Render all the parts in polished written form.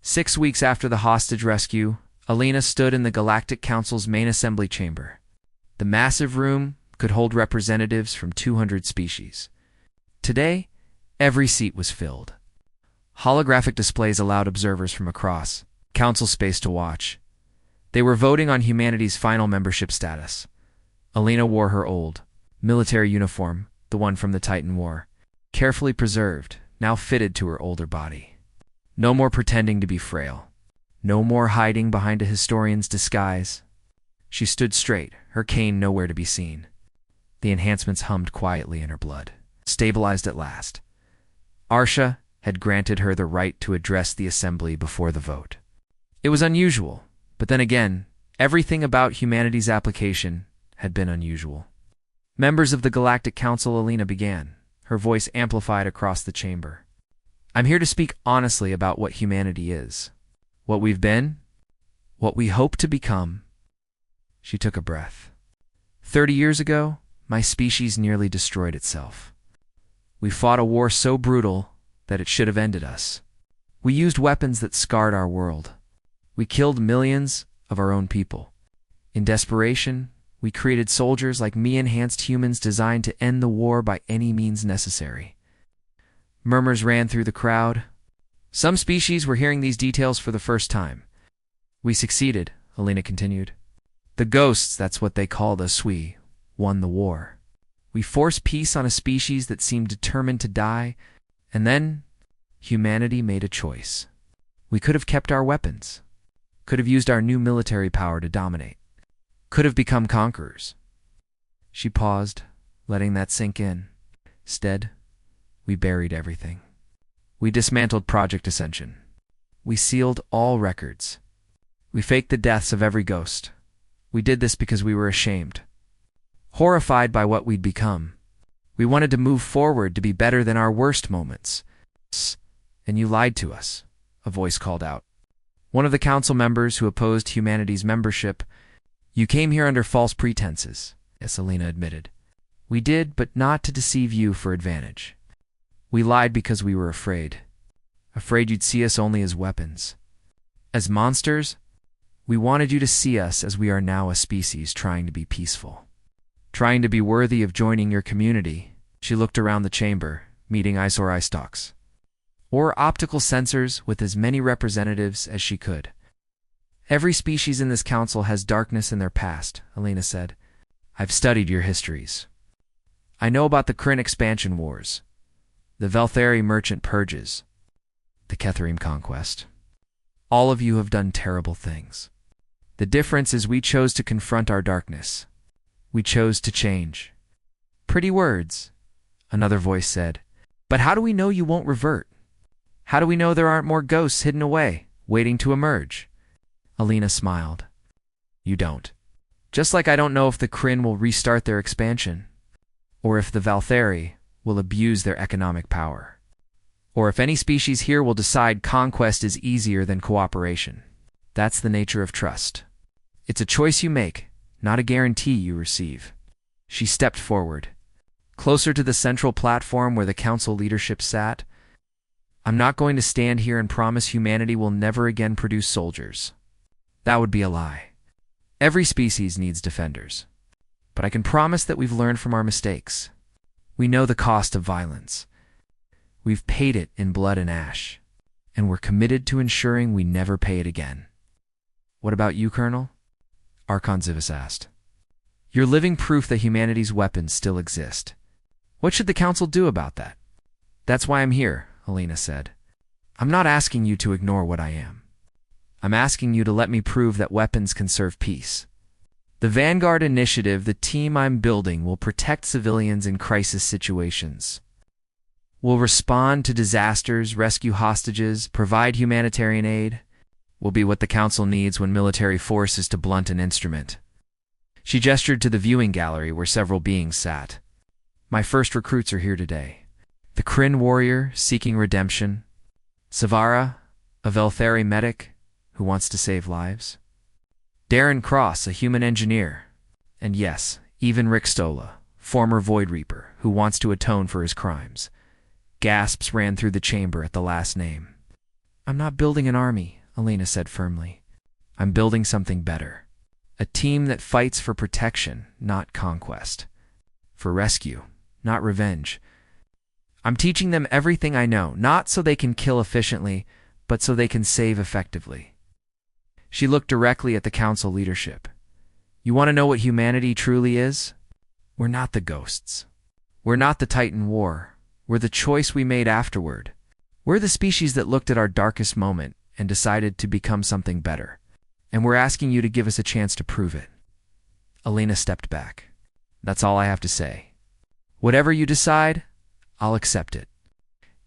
6 weeks after the hostage rescue, Alina stood in the Galactic Council's main assembly chamber. The massive room could hold representatives from 200 species. Today, every seat was filled. Holographic displays allowed observers from across Council space to watch. They were voting on humanity's final membership status. Alina wore her old military uniform, the one from the Titan War, carefully preserved, now fitted to her older body. No more pretending to be Frail. No more hiding behind a historian's disguise. She stood straight, her cane nowhere to be seen. The enhancements hummed quietly in her blood. Stabilized at last. Arsha had granted her the right to address the assembly before the vote. It was unusual, but then again, everything about humanity's application had been unusual. Members of the Galactic Council, Alina began, her voice amplified across the chamber. I'm here to speak honestly about what humanity is. What we've been, what we hope to become. She took a breath. 30 years ago, my species nearly destroyed itself. We fought a war so brutal that it should have ended us. We used weapons that scarred our world. We killed millions of our own people. In desperation, we created soldiers like me, enhanced humans designed to end the war by any means necessary. Murmurs ran through the crowd. Some species were hearing these details for the first time. We succeeded, Alina continued. The ghosts, that's what they called us, we won the war. We forced peace on a species that seemed determined to die, and then humanity made a choice. We could have kept our weapons, could have used our new military power to dominate, could have become conquerors. She paused, letting that sink in. Instead, we buried everything. We dismantled Project Ascension. We sealed all records. We faked the deaths of every ghost. We did this because we were ashamed, horrified by what we'd become. We wanted to move forward to be better than our worst moments. And you lied to us, a voice called out. One of the council members who opposed humanity's membership. You came here under false pretenses, yes, Alina admitted. We did, but not to deceive you for advantage. We lied because we were afraid. Afraid you'd see us only as weapons. As monsters, we wanted you to see us as we are now, a species trying to be peaceful. Trying to be worthy of joining your community. She looked around the chamber, meeting eyes or eye stalks, or optical sensors with as many representatives as she could. Every species in this council has darkness in their past, Alina said. I've studied your histories. I know about the Kryn expansion wars, the Velthari merchant purges, the Ketharim conquest. All of you have done terrible things. The difference is we chose to confront our darkness. We chose to change. Pretty words, another voice said. But how do we know you won't revert? How do we know there aren't more ghosts hidden away, waiting to emerge? Alina smiled. You don't. Just like I don't know if the Kryn will restart their expansion, or if the Velthari will abuse their economic power, or if any species here will decide conquest is easier than cooperation. That's the nature of trust. It's a choice you make, not a guarantee you receive. She stepped forward, closer to the central platform where the council leadership sat. I'm not going to stand here and promise humanity will never again produce soldiers. That would be a lie. Every species needs defenders. But I can promise that we've learned from our mistakes. We know the cost of violence. We've paid it in blood and ash, and we're committed to ensuring we never pay it again. What about you, Colonel? Archon Zivis asked. You're living proof that humanity's weapons still exist. What should the council do about that? That's why I'm here, Alina said. I'm not asking you to ignore what I am. I'm asking you to let me prove that weapons can serve peace. The Vanguard Initiative, the team I'm building, will protect civilians in crisis situations. We'll respond to disasters, rescue hostages, provide humanitarian aid. We'll be what the council needs when military force is to blunt an instrument. She gestured to the viewing gallery where several beings sat. My first recruits are here today. The Kryn warrior seeking redemption. Savara, a Velthari medic who wants to save lives. Darren Cross, a human engineer. And yes, even Rick Stola, former Void Reaper, who wants to atone for his crimes. Gasps ran through the chamber at the last name. I'm not building an army, Alina said firmly. I'm building something better. A team that fights for protection, not conquest. For rescue, not revenge. I'm teaching them everything I know, not so they can kill efficiently, but so they can save effectively. She looked directly at the council leadership. You want to know what humanity truly is? We're not the ghosts. We're not the Titan War. We're the choice we made afterward. We're the species that looked at our darkest moment and decided to become something better. And we're asking you to give us a chance to prove it. Alina stepped back. That's all I have to say. Whatever you decide, I'll accept it.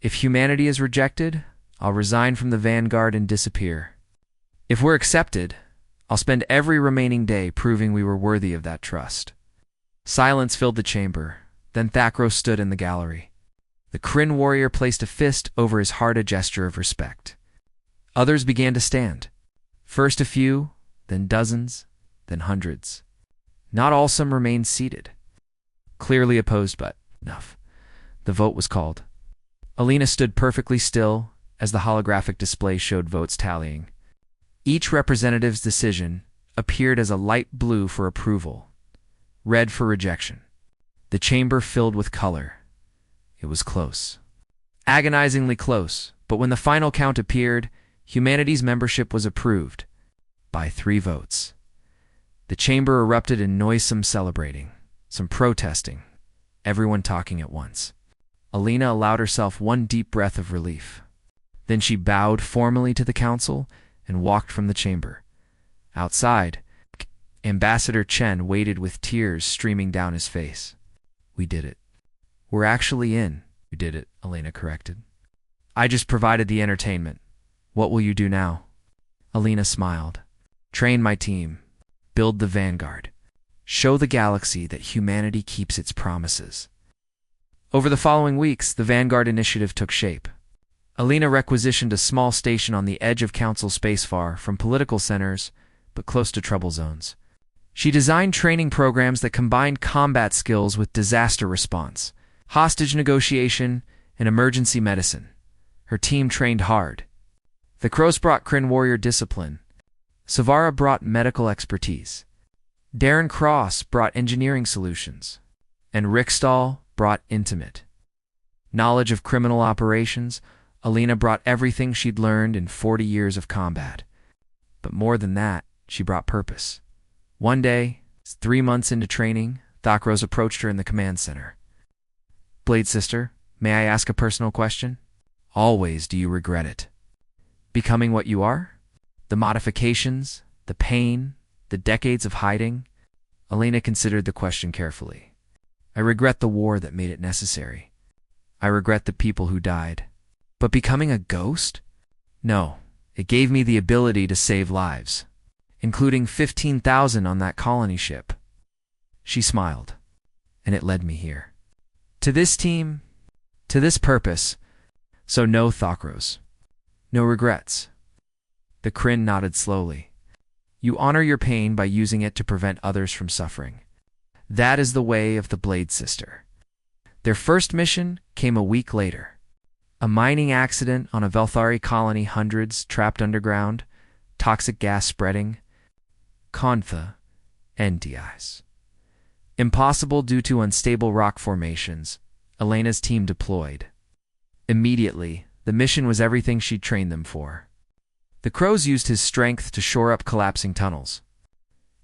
If humanity is rejected, I'll resign from the vanguard and disappear. If we're accepted, I'll spend every remaining day proving we were worthy of that trust. Silence filled the chamber. Then Thakros stood in the gallery. The Kryn warrior placed a fist over his heart, a gesture of respect. Others began to stand. First a few, then dozens, then hundreds. Not all some remained seated. Clearly opposed, but enough. The vote was called. Alina stood perfectly still as the holographic display showed votes tallying. Each representative's decision appeared as a light blue for approval, red for rejection. The chamber filled with color. It was close. Agonizingly close, but when the final count appeared, humanity's membership was approved by 3 votes. The chamber erupted in noisome celebrating, some protesting, everyone talking at once. Alina allowed herself one deep breath of relief. Then she bowed formally to the council and walked from the chamber. Outside, Ambassador Chen waited with tears streaming down his face. We did it. We're actually in. You did it, Alina corrected. I just provided the entertainment. What will you do now? Alina smiled. Train my team. Build the vanguard. Show the galaxy that humanity keeps its promises. Over the following weeks, the Vanguard initiative took shape. Alina requisitioned a small station on the edge of Council space far from political centers, but close to trouble zones. She designed training programs that combined combat skills with disaster response, hostage negotiation, and emergency medicine. Her team trained hard. Thakros brought Kryn warrior discipline. Savara brought medical expertise. Darren Cross brought engineering solutions. And Rickstall brought intimate knowledge of criminal operations. Alina brought everything she'd learned in 40 years of combat. But more than that, she brought purpose. One day, 3 months into training, Thakros approached her in the command center. Blade Sister, may I ask a personal question? Always do you regret it? Becoming what you are? The modifications, the pain, the decades of hiding? Alina considered the question carefully. I regret the war that made it necessary. I regret the people who died. But becoming a ghost? No, it gave me the ability to save lives, including 15,000 on that colony ship. She smiled, and it led me here. To this team, to this purpose, so no Thakros, no regrets. The Kryn nodded slowly. You honor your pain by using it to prevent others from suffering. That is the way of the Blade Sister. Their first mission came a week later. A mining accident on a Velthari colony, hundreds trapped underground, toxic gas spreading. Kontha, NDIs. Impossible due to unstable rock formations. Alina's team deployed. Immediately, the mission was everything she'd trained them for. The Crows used his strength to shore up collapsing tunnels.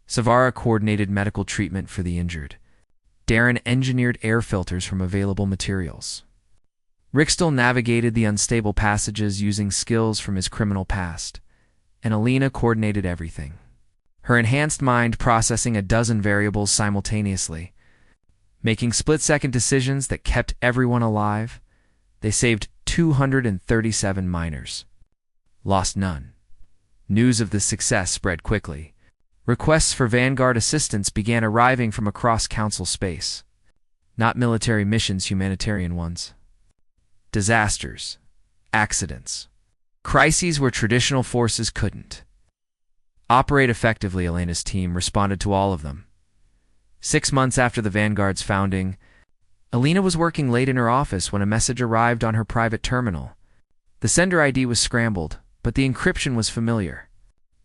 Savara coordinated medical treatment for the injured. Darren engineered air filters from available materials. Rickstall navigated the unstable passages using skills from his criminal past, and Alina coordinated everything. Her enhanced mind processing a dozen variables simultaneously, making split-second decisions that kept everyone alive. They saved 237 miners. Lost none. News of the success spread quickly. Requests for Vanguard assistance began arriving from across Council space. Not military missions, humanitarian ones. Disasters, accidents, crises where traditional forces couldn't operate effectively. Alina's team responded to all of them. 6 months after the Vanguard's founding, Alina was working late in her office when a message arrived on her private terminal. The sender ID was scrambled, but the encryption was familiar.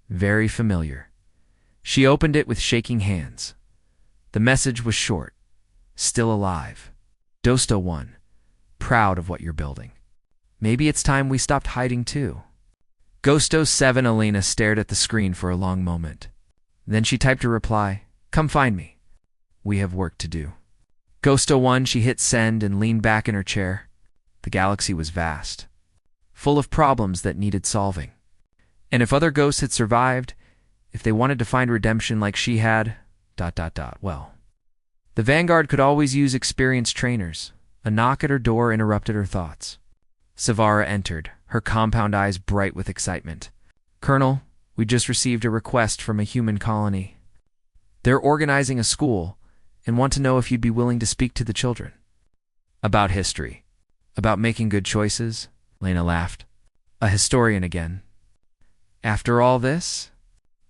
Very familiar. She opened it with shaking hands. The message was short. Still alive. Dosto 1. Proud of what you're building. Maybe it's time we stopped hiding too. Ghosto 7. Alina stared at the screen for a long moment. Then she typed a reply. Come find me. We have work to do. Ghosto 1. She hit send and leaned back in her chair. The galaxy was vast. Full of problems that needed solving. And if other ghosts had survived, if they wanted to find redemption like she had, well. The Vanguard could always use experienced trainers. A knock at her door interrupted her thoughts. Savara entered, her compound eyes bright with excitement. Colonel, we just received a request from a human colony. They're organizing a school and want to know if you'd be willing to speak to the children. About history. About making good choices, Lena laughed. A historian again. After all this?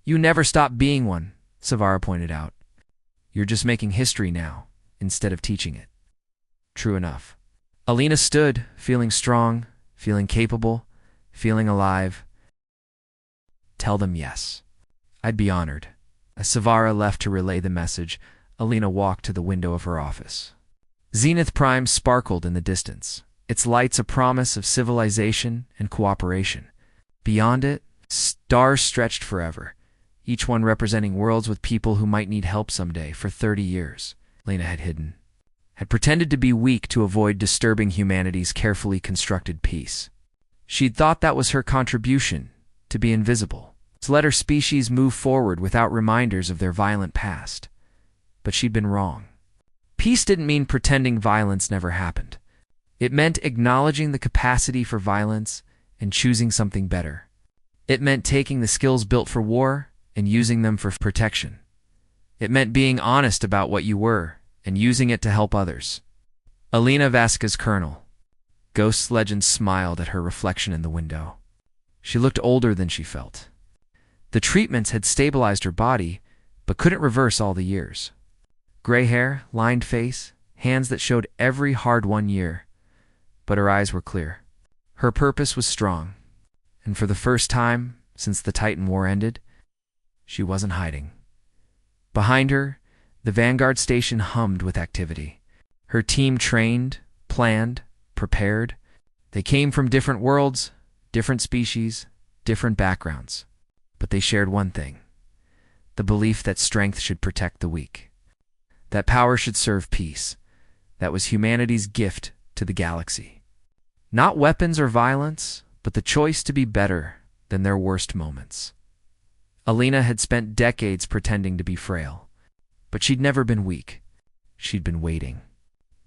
You never stopped being one, Savara pointed out. You're just making history now, instead of teaching it. True enough. Alina stood, feeling strong, feeling capable, feeling alive. Tell them yes. I'd be honored. As Savara left to relay the message, Alina walked to the window of her office. Zenith Prime sparkled in the distance, its lights a promise of civilization and cooperation. Beyond it, stars stretched forever, each one representing worlds with people who might need help someday. For 30 years, Lena had hidden, had pretended to be weak to avoid disturbing humanity's carefully constructed peace. She'd thought that was her contribution, to be invisible, to let her species move forward without reminders of their violent past. But she'd been wrong. Peace didn't mean pretending violence never happened. It meant acknowledging the capacity for violence and choosing something better. It meant taking the skills built for war and using them for protection. It meant being honest about what you were and using it to help others. Alina Vasquez, Colonel. Ghost Legend smiled at her reflection in the window. She looked older than she felt. The treatments had stabilized her body, but couldn't reverse all the years. Gray hair, lined face, hands that showed every hard-won year. But her eyes were clear. Her purpose was strong. And for the first time since the Titan War ended, she wasn't hiding. Behind her, the Vanguard station hummed with activity. Her team trained, planned, prepared. They came from different worlds, different species, different backgrounds. But they shared one thing: the belief that strength should protect the weak, that power should serve peace. That was humanity's gift to the galaxy. Not weapons or violence, but the choice to be better than their worst moments. Alina had spent decades pretending to be frail, but she'd never been weak. She'd been waiting,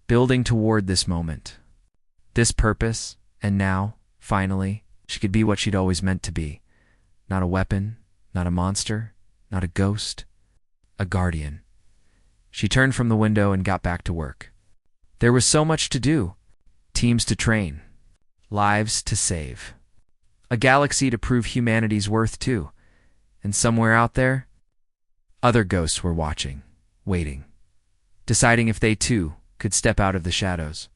building toward this moment, this purpose, and now, finally, she could be what she'd always meant to be. Not a weapon, not a monster, not a ghost, a guardian. She turned from the window and got back to work. There was so much to do. Teams to train. Lives to save. A galaxy to prove humanity's worth too. And somewhere out there, other ghosts were watching, waiting, deciding if they too could step out of the shadows.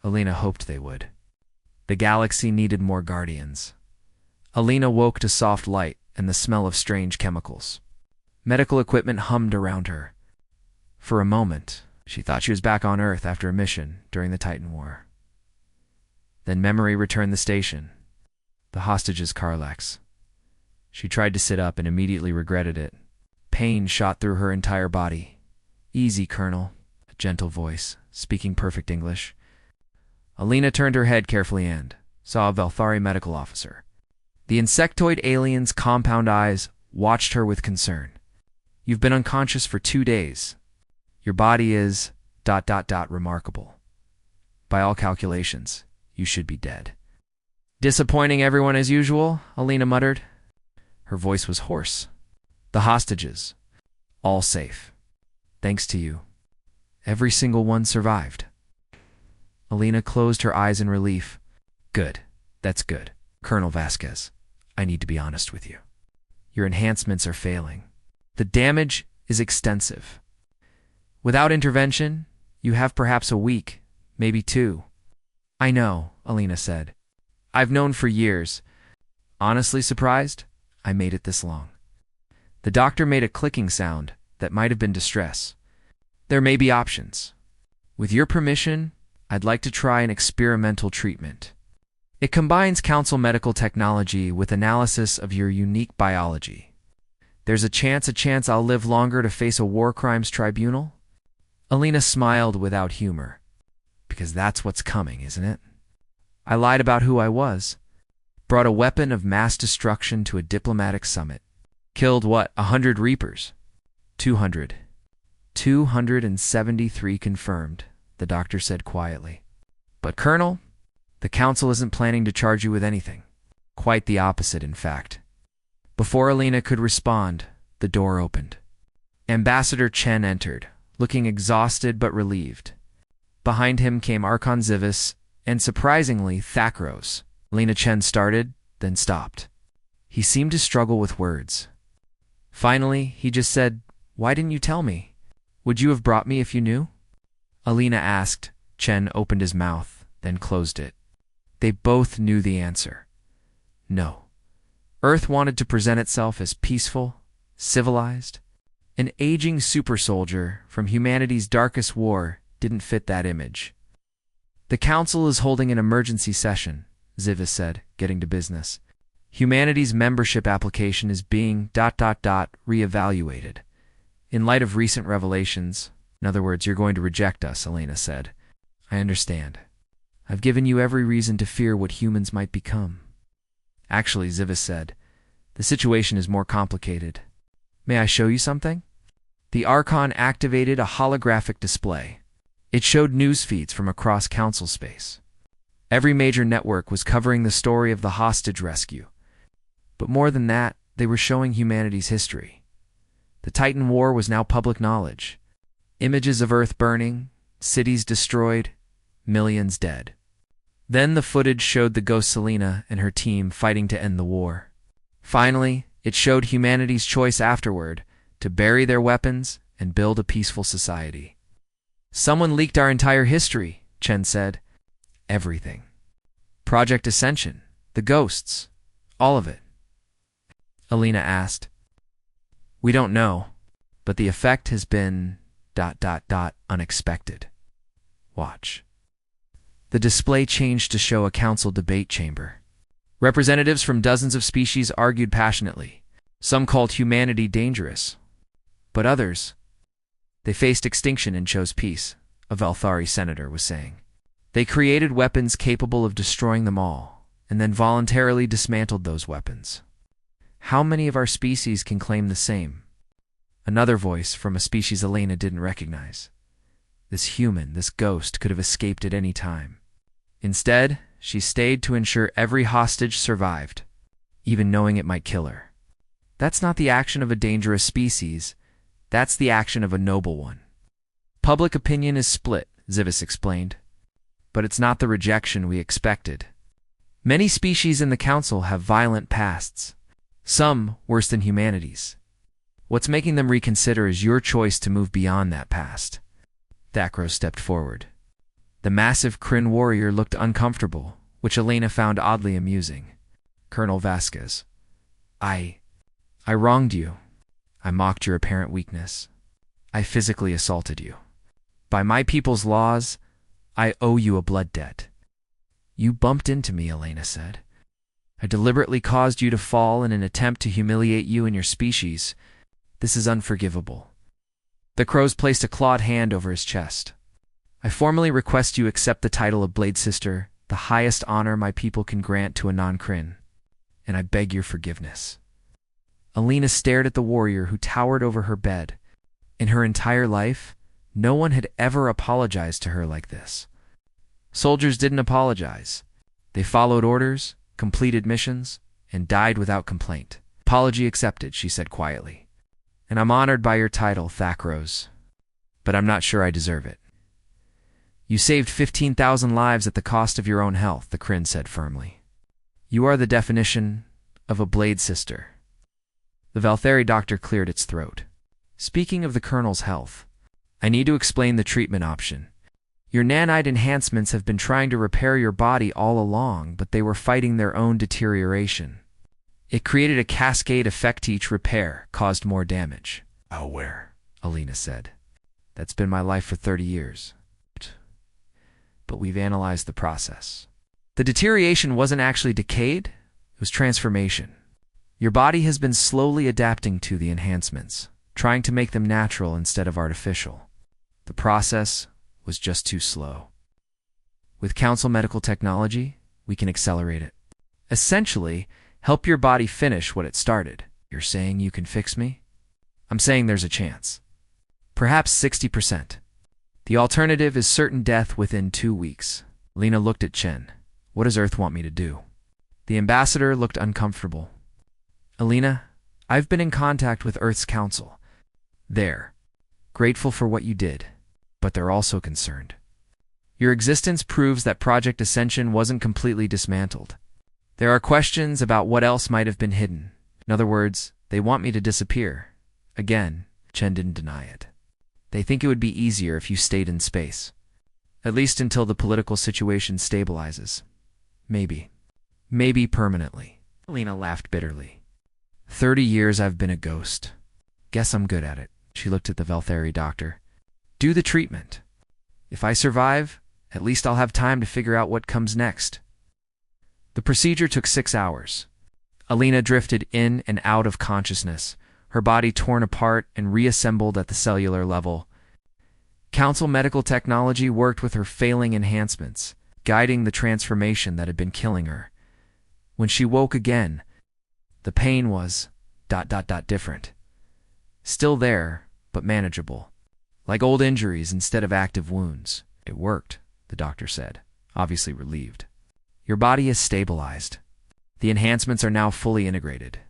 Alina hoped they would. The galaxy needed more guardians. Alina woke to soft light and the smell of strange chemicals. Medical equipment hummed around her. For a moment, she thought she was back on Earth after a mission during the Titan War. Then memory returned the station. The hostage's Karlax. She tried to sit up and immediately regretted it. Pain shot through her entire body. Easy, Colonel, a gentle voice, speaking perfect English. Alina turned her head carefully and saw a Velthari medical officer. The insectoid alien's compound eyes watched her with concern. You've been unconscious for 2 days. Your body is ... remarkable. By all calculations, you should be dead. Disappointing everyone as usual, Alina muttered. Her voice was hoarse. The hostages, all safe. Thanks to you. Every single one survived. Alina closed her eyes in relief. Good. That's good. Colonel Vasquez, I need to be honest with you. Your enhancements are failing. The damage is extensive. Without intervention, you have perhaps a week, maybe 2. I know, Alina said. I've known for years. Honestly surprised I made it this long. The doctor made a clicking sound that might have been distress. There may be options. With your permission, I'd like to try an experimental treatment. It combines council medical technology with analysis of your unique biology. There's a chance I'll live longer to face a war crimes tribunal? Alina smiled without humor. Because that's what's coming, isn't it? I lied about who I was. Brought a weapon of mass destruction to a diplomatic summit. Killed, 100 Reapers? 200. 273 confirmed, the doctor said quietly. But Colonel, the council isn't planning to charge you with anything. Quite the opposite, in fact. Before Alina could respond, the door opened. Ambassador Chen entered, looking exhausted but relieved. Behind him came Archon Zivis, and surprisingly, Thakros. Alina Chen started, then stopped. He seemed to struggle with words. Finally, he just said, "Why didn't you tell me? Would you have brought me if you knew?" Alina asked. Chen opened his mouth, then closed it. They both knew the answer. No. Earth wanted to present itself as peaceful, civilized. An aging super soldier from humanity's darkest war didn't fit that image. The council is holding an emergency session, Zivis said, getting to business. Humanity's membership application is being ... reevaluated. In light of recent revelations, in other words, you're going to reject us, Alina said. I understand. I've given you every reason to fear what humans might become. Actually, Zivis said, the situation is more complicated. May I show you something? The Archon activated a holographic display. It showed news feeds from across council space. Every major network was covering the story of the hostage rescue. But more than that, they were showing humanity's history. The Titan War was now public knowledge. Images of Earth burning, cities destroyed, millions dead. Then the footage showed the ghost Selena and her team fighting to end the war. Finally, it showed humanity's choice afterward to bury their weapons and build a peaceful society. Someone leaked our entire history, Chen said. Everything. Project Ascension, the ghosts, all of it. Alina asked. We don't know, but the effect has been ... unexpected. Watch. The display changed to show a council debate chamber. Representatives from dozens of species argued passionately. Some called humanity dangerous, but others, they faced extinction and chose peace, a Velthari senator was saying. They created weapons capable of destroying them all, and then voluntarily dismantled those weapons. How many of our species can claim the same? Another voice from a species Alina didn't recognize. This human, this ghost, could have escaped at any time. Instead, she stayed to ensure every hostage survived, even knowing it might kill her. That's not the action of a dangerous species. That's the action of a noble one. Public opinion is split, Zivis explained. But it's not the rejection we expected. Many species in the council have violent pasts. Some worse than humanity's. What's making them reconsider is your choice to move beyond that past. Thakros stepped forward. The massive Kryn warrior looked uncomfortable, which Alina found oddly amusing. Colonel Vasquez. I wronged you. I mocked your apparent weakness. I physically assaulted you. By my people's laws, I owe you a blood debt. You bumped into me, Alina said. I deliberately caused you to fall in an attempt to humiliate you and your species. This is unforgivable. The crows placed a clawed hand over his chest. I formally request you accept the title of Blade Sister, the highest honor my people can grant to a non-Kryn, and I beg your forgiveness. Alina stared at the warrior who towered over her bed. In her entire life, no one had ever apologized to her like this. Soldiers didn't apologize. They followed orders, completed missions, and died without complaint. Apology accepted, she said quietly. And I'm honored by your title, Thakros, but I'm not sure I deserve it. You saved 15,000 lives at the cost of your own health, the Kryn said firmly. You are the definition of a blade sister. The Velthari doctor cleared its throat. Speaking of the Colonel's health, I need to explain the treatment option. Your nanite enhancements have been trying to repair your body all along, but they were fighting their own deterioration. It created a cascade effect. Each repair caused more damage. Aware, Alina said. That's been my life for 30 years. But we've analyzed the process. The deterioration wasn't actually decayed, it was transformation. Your body has been slowly adapting to the enhancements, trying to make them natural instead of artificial. The process was just too slow. With Council Medical Technology, we can accelerate it. Essentially, help your body finish what it started. You're saying you can fix me? I'm saying there's a chance. Perhaps 60%. The alternative is certain death within 2 weeks. Lena looked at Chen. What does Earth want me to do? The ambassador looked uncomfortable. Alina, I've been in contact with Earth's council. They're grateful for what you did, but they're also concerned. Your existence proves that Project Ascension wasn't completely dismantled. There are questions about what else might have been hidden. In other words, they want me to disappear. Again, Chen didn't deny it. They think it would be easier if you stayed in space. At least until the political situation stabilizes. Maybe. Maybe permanently. Alina laughed bitterly. 30 years I've been a ghost. Guess I'm good at it. She looked at the Velthari doctor. Do the treatment. If I survive, at least I'll have time to figure out what comes next. The procedure took 6 hours. Alina drifted in and out of consciousness, her body torn apart and reassembled at the cellular level. Council Medical Technology worked with her failing enhancements, guiding the transformation that had been killing her. When she woke again, the pain was ... different. Still there, but manageable. Like old injuries instead of active wounds. It worked, the doctor said, obviously relieved. Your body is stabilized. The enhancements are now fully integrated.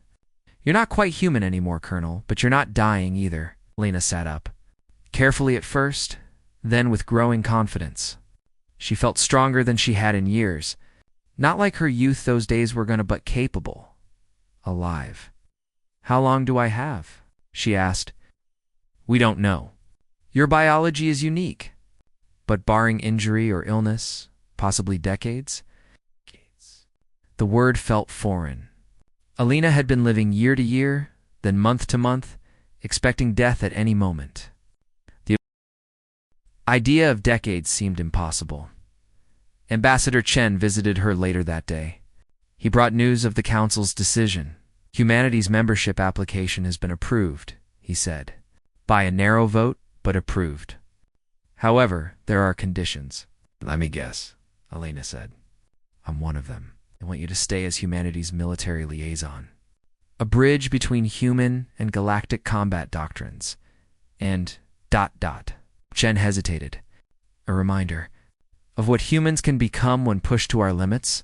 You're not quite human anymore, Colonel, but you're not dying either. Lena sat up. Carefully at first, then with growing confidence. She felt stronger than she had in years. Not like her youth, those days were gonna, but capable. Alive. How long do I have? She asked. We don't know. Your biology is unique. But barring injury or illness, possibly decades? The word felt foreign. Alina had been living year to year, then month to month, expecting death at any moment. The idea of decades seemed impossible. Ambassador Chen visited her later that day. He brought news of the Council's decision. Humanity's membership application has been approved, he said. By a narrow vote, but approved. However, there are conditions. Let me guess, Alina said. I'm one of them. I want you to stay as humanity's military liaison. A bridge between human and galactic combat doctrines. And ... Chen hesitated. A reminder of what humans can become when pushed to our limits.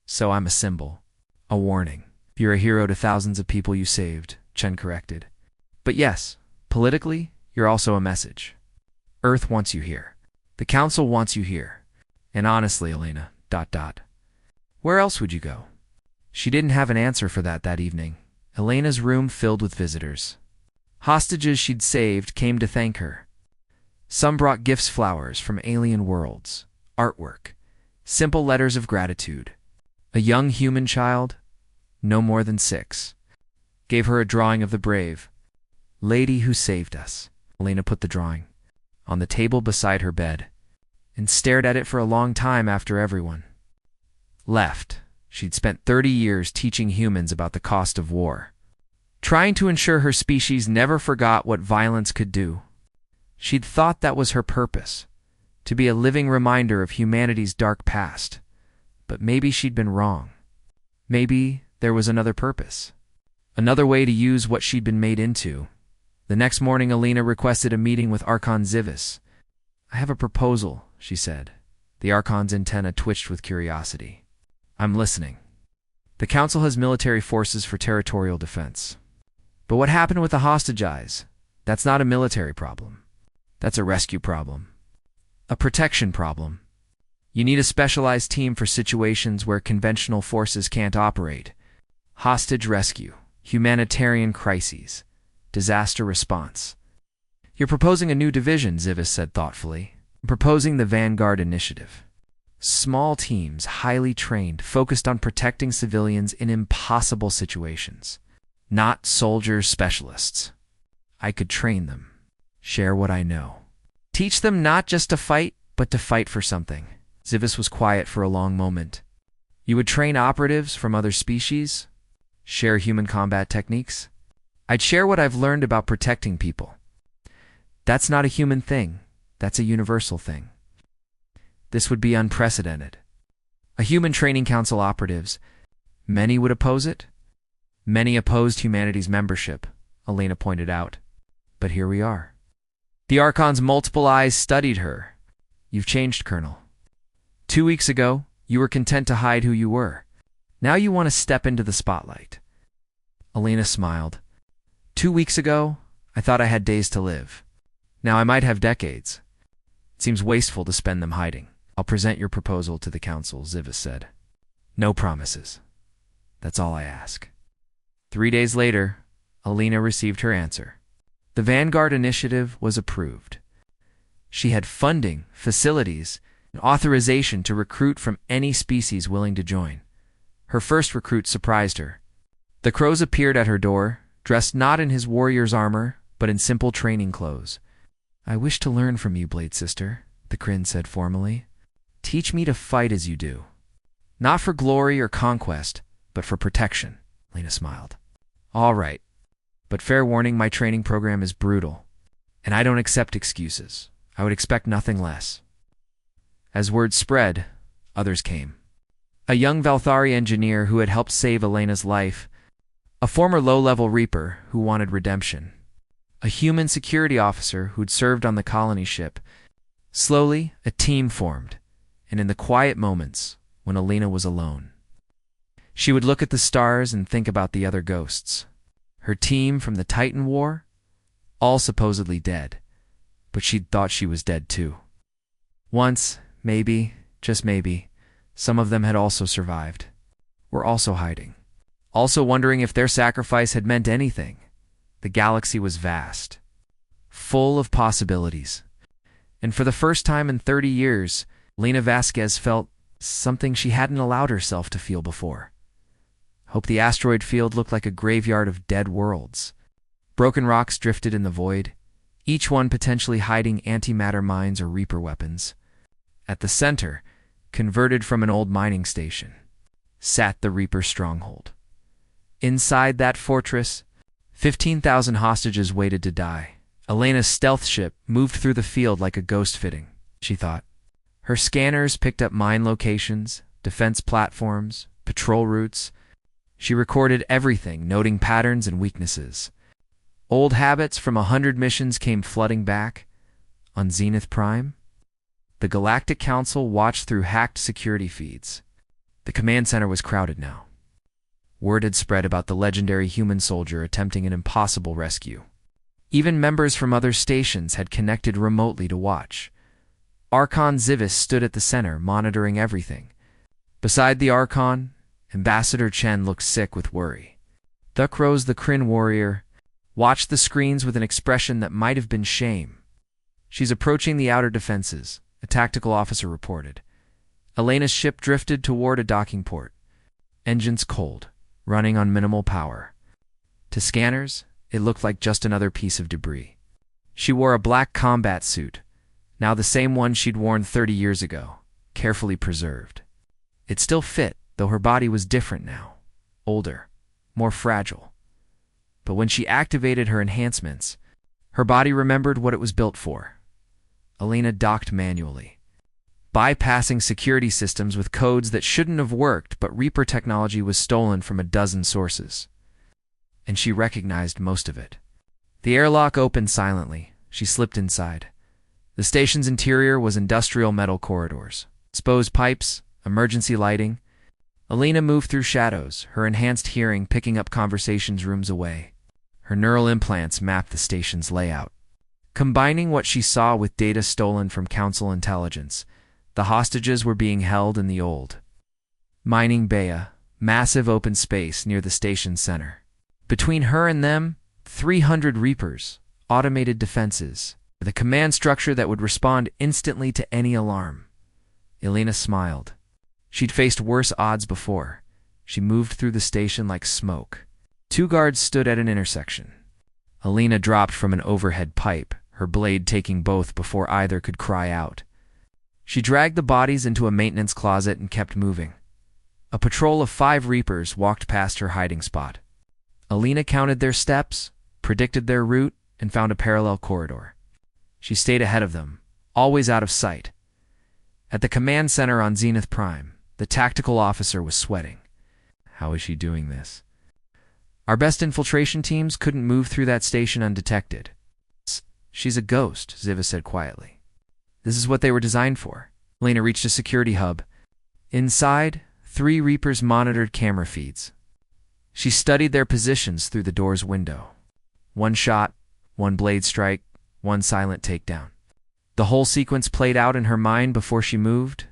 So I'm a symbol. A warning. You're a hero to thousands of people you saved, Chen corrected. But yes, politically, you're also a message. Earth wants you here. The Council wants you here. And honestly, Alina, ... Where else would you go? She didn't have an answer for that evening. Elena's room filled with visitors. Hostages she'd saved came to thank her. Some brought gifts, flowers from alien worlds, artwork, simple letters of gratitude. A young human child, no more than 6, gave her a drawing of the brave lady who saved us. Elena put the drawing on the table beside her bed and stared at it for a long time after everyone left. She'd spent 30 years teaching humans about the cost of war, trying to ensure her species never forgot what violence could do. She'd thought that was her purpose, to be a living reminder of humanity's dark past. But maybe she'd been wrong. Maybe there was another purpose, another way to use what she'd been made into. The next morning, Alina requested a meeting with Archon Zivis. I have a proposal, she said. The Archon's antenna twitched with curiosity. I'm listening. The Council has military forces for territorial defense. But what happened with the hostages? That's not a military problem. That's a rescue problem. A protection problem. You need a specialized team for situations where conventional forces can't operate. Hostage rescue, humanitarian crises, disaster response. You're proposing a new division, Zivis said thoughtfully. I'm proposing the Vanguard Initiative. Small teams, highly trained, focused on protecting civilians in impossible situations. Not soldier specialists. I could train them, share what I know. Teach them not just to fight, but to fight for something. Zivis was quiet for a long moment. You would train operatives from other species? Share human combat techniques? I'd share what I've learned about protecting people. That's not a human thing. That's a universal thing. This would be unprecedented. A human training council operatives. Many would oppose it? Many opposed humanity's membership, Elena pointed out. But here we are. The Archon's multiple eyes studied her. You've changed, Colonel. 2 weeks ago, you were content to hide who you were. Now you want to step into the spotlight. Elena smiled. 2 weeks ago, I thought I had days to live. Now I might have decades. It seems wasteful to spend them hiding. I'll present your proposal to the council, Zivis said. No promises. That's all I ask. 3 days later, Elena received her answer. The Vanguard initiative was approved. She had funding, facilities, and authorization to recruit from any species willing to join. Her first recruit surprised her. The crows appeared at her door, dressed not in his warrior's armor, but in simple training clothes. I wish to learn from you, Blade Sister, the Kryn said formally. Teach me to fight as you do. Not for glory or conquest, but for protection, Lena smiled. All right, but fair warning, my training program is brutal, and I don't accept excuses. I would expect nothing less. As word spread, others came. A young Valthari engineer who had helped save Elena's life, a former low-level Reaper who wanted redemption, a human security officer who'd served on the colony ship. Slowly, a team formed, and in the quiet moments, when Elena was alone, she would look at the stars and think about the other ghosts. Her team from the Titan War, all supposedly dead, but she'd thought she was dead too. Once, maybe, just maybe, some of them had also survived, were also hiding, also wondering if their sacrifice had meant anything. The galaxy was vast, full of possibilities, and for the first time in 30 years, Lena Vasquez felt something she hadn't allowed herself to feel before. Hope the asteroid field looked like a graveyard of dead worlds. Broken rocks drifted in the void, each one potentially hiding antimatter mines or Reaper weapons. At the center, converted from an old mining station, sat the Reaper stronghold. Inside that fortress, 15,000 hostages waited to die. Elena's stealth ship moved through the field like a ghost fitting, she thought. Her scanners picked up mine locations, defense platforms, patrol routes. She recorded everything, noting patterns and weaknesses. Old habits from 100 missions came flooding back. On Zenith Prime, the Galactic Council watched through hacked security feeds. The command center was crowded now. Word had spread about the legendary human soldier attempting an impossible rescue. Even members from other stations had connected remotely to watch. Archon Zivis stood at the center, monitoring everything. Beside the Archon, Ambassador Chen looked sick with worry. Duck Rose, the Kryn warrior, watched the screens with an expression that might have been shame. She's approaching the outer defenses, a tactical officer reported. Elena's ship drifted toward a docking port. Engines cold, running on minimal power. To scanners, it looked like just another piece of debris. She wore a black combat suit, now the same one she'd worn 30 years ago, carefully preserved. It still fit, though her body was different now, older, more fragile. But when she activated her enhancements, her body remembered what it was built for. Elena docked manually, bypassing security systems with codes that shouldn't have worked, but Reaper technology was stolen from a dozen sources. And she recognized most of it. The airlock opened silently. She slipped inside. The station's interior was industrial metal corridors, exposed pipes, emergency lighting. Elena moved through shadows, her enhanced hearing picking up conversations rooms away. Her neural implants mapped the station's layout. Combining what she saw with data stolen from Council intelligence, the hostages were being held in the old mining bay, massive open space near the station's center. Between her and them, 300 Reapers, automated defenses, the command structure that would respond instantly to any alarm. Elena smiled. She'd faced worse odds before. She moved through the station like smoke. 2 guards stood at an intersection. Elena dropped from an overhead pipe, her blade taking both before either could cry out. She dragged the bodies into a maintenance closet and kept moving. A patrol of 5 Reapers walked past her hiding spot. Elena counted their steps, predicted their route, and found a parallel corridor. She stayed ahead of them, always out of sight. At the command center on Zenith Prime, the tactical officer was sweating. How is she doing this? Our best infiltration teams couldn't move through that station undetected. She's a ghost, Ziva said quietly. This is what they were designed for. Elena reached a security hub. Inside, 3 Reapers monitored camera feeds. She studied their positions through the door's window. 1 shot, 1 blade strike, 1 silent takedown. The whole sequence played out in her mind before she moved.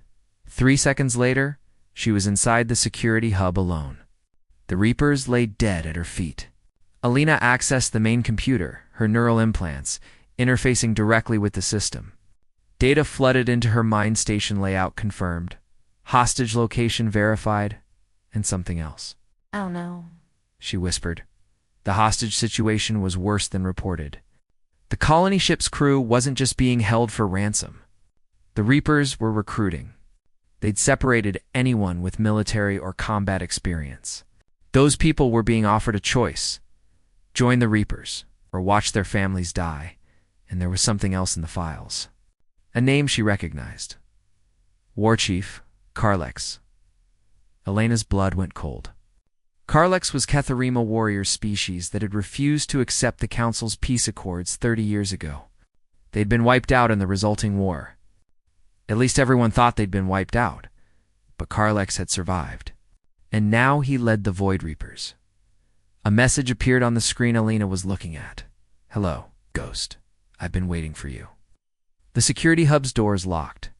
3 seconds later, she was inside the security hub alone. The Reapers lay dead at her feet. Elena accessed the main computer, her neural implants, interfacing directly with the system. Data flooded into her mind station layout confirmed, hostage location verified, and something else. Oh no, she whispered. The hostage situation was worse than reported. The colony ship's crew wasn't just being held for ransom. The Reapers were recruiting. They'd separated anyone with military or combat experience. Those people were being offered a choice: join the Reapers or watch their families die. And there was something else in the files. A name she recognized. War Chief Karlex. Elena's blood went cold. Karlex was Ketharima warrior species that had refused to accept the Council's peace accords 30 years ago. They'd been wiped out in the resulting war. At least everyone thought they'd been wiped out, but Karlex had survived. And now he led the Void Reapers. A message appeared on the screen Elena was looking at. Hello, Ghost. I've been waiting for you. The security hub's doors locked.